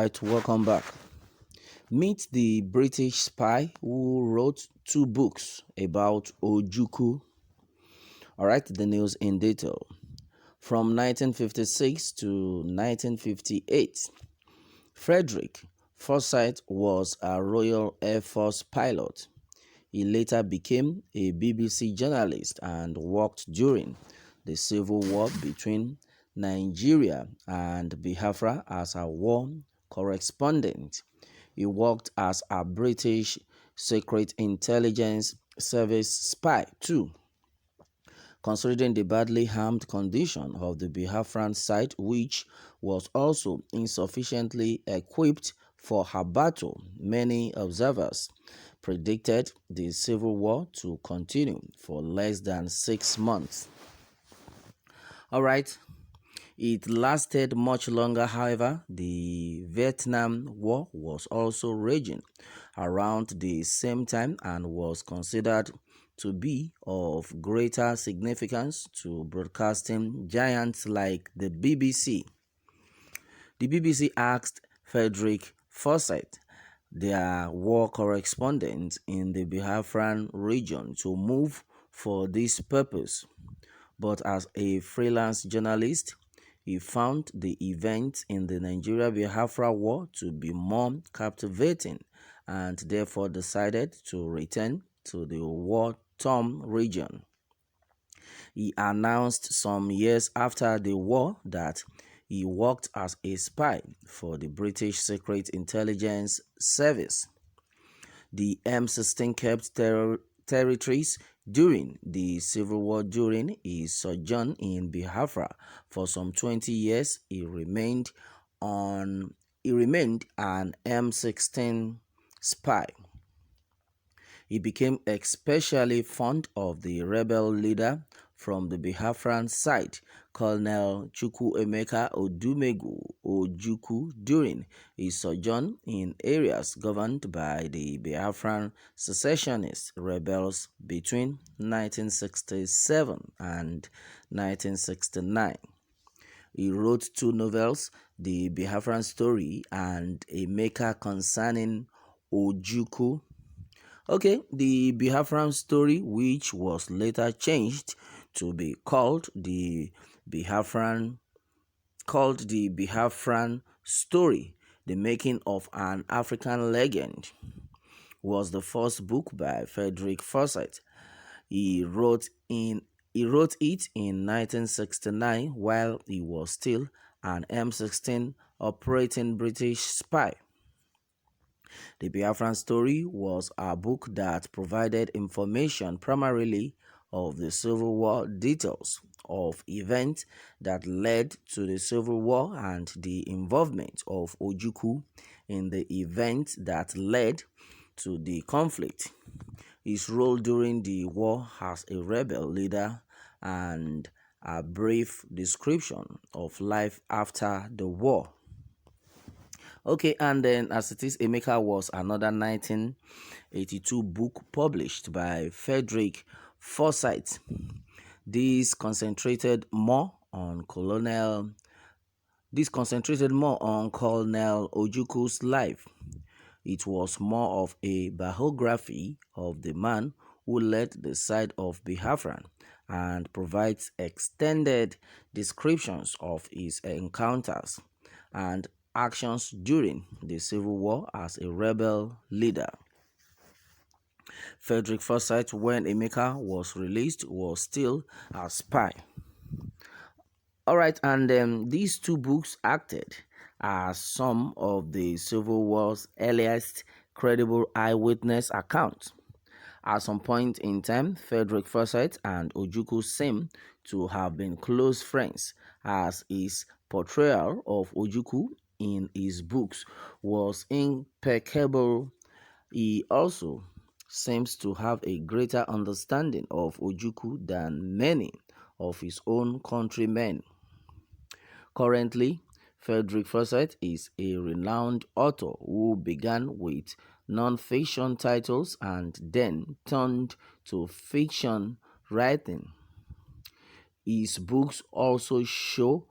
Alright, welcome back. Meet the British spy who wrote two books about Ojukwu. Alright, the news in detail. From 1956 to 1958, Fredrick Forsyth was a Royal Air Force pilot. He later became a BBC journalist and worked during the civil war between Nigeria and Biafra as a war correspondent. He worked as a British Secret Intelligence Service spy too. Considering the badly harmed condition of the Biafran site, which was also insufficiently equipped for her battle, many observers predicted the civil war to continue for less than 6 months. Alright, it lasted much longer. However, the Vietnam War was also raging around the same time and was considered to be of greater significance to broadcasting giants like the BBC. The BBC asked Fredrick Forsyth, their war correspondent in the Biafran region, to move for this purpose. But as a freelance journalist, he found the events in the Nigeria-Biafra war to be more captivating and therefore decided to return to the war-torn region. He announced some years after the war that he worked as a spy for the British Secret Intelligence Service. The M16 kept territories during the Civil War. During his sojourn in Biafra for some 20 years, he remained an M16 spy. He became especially fond of the rebel leader from the Biafran side, Colonel Ojukwu Ojukwu, during his sojourn in areas governed by the Biafran secessionist rebels between 1967 and 1969. He wrote two novels, The Biafran Story and Emeka concerning Ojukwu. Okay, the Biafran Story, which was later changed to be called the Biafran Story, The Making of an African Legend, was the first book by Fredrick Forsyth. He wrote it in 1969 while he was still an M16 operating British spy. The Biafran Story was a book that provided information primarily of the Civil War, details of events that led to the Civil War and the involvement of Ojukwu in the events that led to the conflict, his role during the war as a rebel leader, and a brief description of life after the war. Okay, and then as it is, Emeka was another 1982 book published by Fredrick Forsyth. This concentrated more on Colonel Ojukwu's life. It was more of a biography of the man who led the side of Biafran and provides extended descriptions of his encounters and actions during the Civil War as a rebel leader. Fredrick Forsyth, when Emeka was released, was still a spy. Alright, and these two books acted as some of the Civil War's earliest credible eyewitness accounts. At some point in time, Fredrick Forsyth and Ojukwu seem to have been close friends, as his portrayal of Ojukwu in his books was impeccable. He also seems to have a greater understanding of Ojukwu than many of his own countrymen. Currently, Fredrick Forsyth is a renowned author who began with non-fiction titles and then turned to fiction writing. His books also show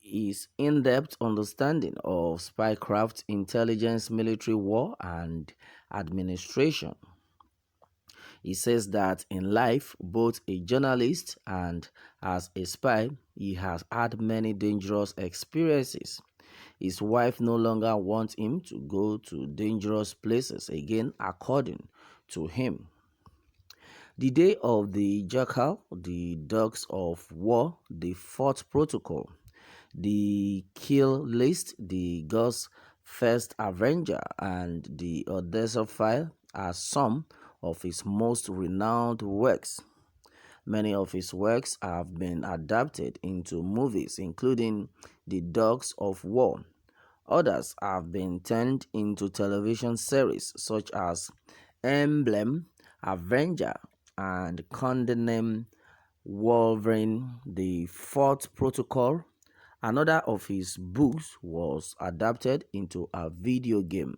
his in-depth understanding of spycraft, intelligence, military war, and administration. He says that in life, both a journalist and as a spy, he has had many dangerous experiences. His wife no longer wants him to go to dangerous places again, according to him. The day of the jackal, the dogs of war, the fourth protocol, the kill list, the God's first avenger, and the Odessa file are some of his most renowned works. Many of his works have been adapted into movies, including The Dogs of War. Others have been turned into television series such as Emblem, Avenger, and Condemned Wolverine, The Fourth Protocol. Another of his books was adapted into a video game.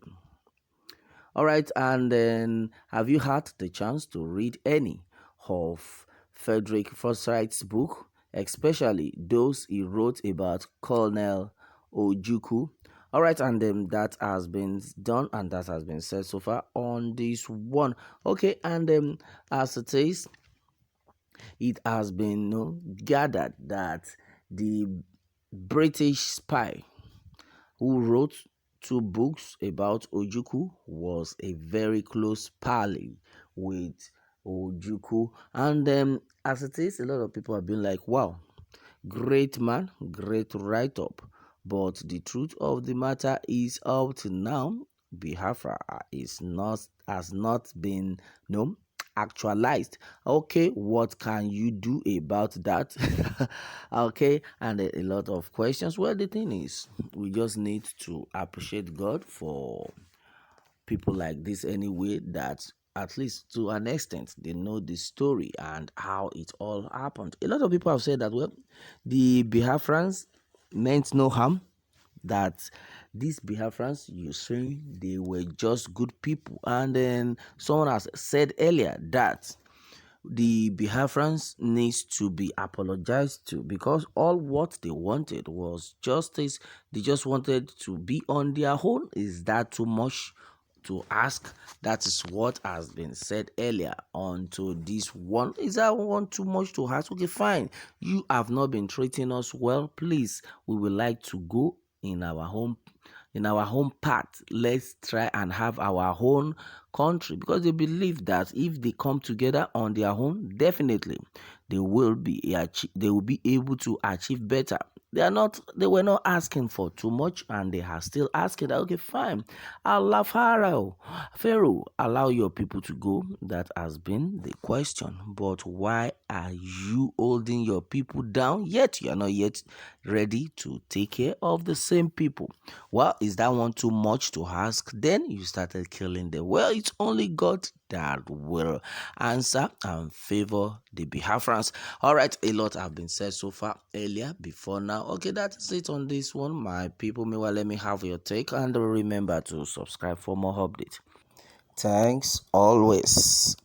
All right, and then have you had the chance to read any of Fredrick Forsyth's book, especially those he wrote about Colonel Ojukwu? All right, and then that has been done and that has been said so far on this one. Okay, and as it has been gathered that the British spy who wrote two books about Ojukwu was a very close pal with Ojukwu. And as it is, a lot of people have been like, wow, great man, great write-up. But the truth of the matter is, up to now, Biafra has not been actualized. Okay, what can you do about that? Okay, and a lot of questions. Well, the thing is, we just need to appreciate God for people like this anyway, that at least to an extent they know the story and how it all happened. A lot of people have said that, well, the Biafrans meant no harm, that these Biafrans, you see, they were just good people. And then someone has said earlier that the Biafrans needs to be apologized to, because all what they wanted was justice. They just wanted to be on their own. Is that too much to ask? That is what has been said earlier onto this one. Is that one too much to ask? Okay, fine. You have not been treating us well. Please, we would like to go in our home path. Let's try and have our own country, because they believe that if they come together on their own, definitely they will be able to achieve better. They were not asking for too much, and they are still asking that, okay, fine, Allah Pharaoh, allow your people to go. That has been the question. But why are you holding your people down, yet you are not yet ready to take care of the same people? Well, is that one too much to ask? Then you started killing them. Well, it's only God that will answer and favor the Biafrans. All right, a lot have been said so far earlier before now. Okay, that's it on this one, my people. Meanwhile, let me have your take, and remember to subscribe for more updates. Thanks always.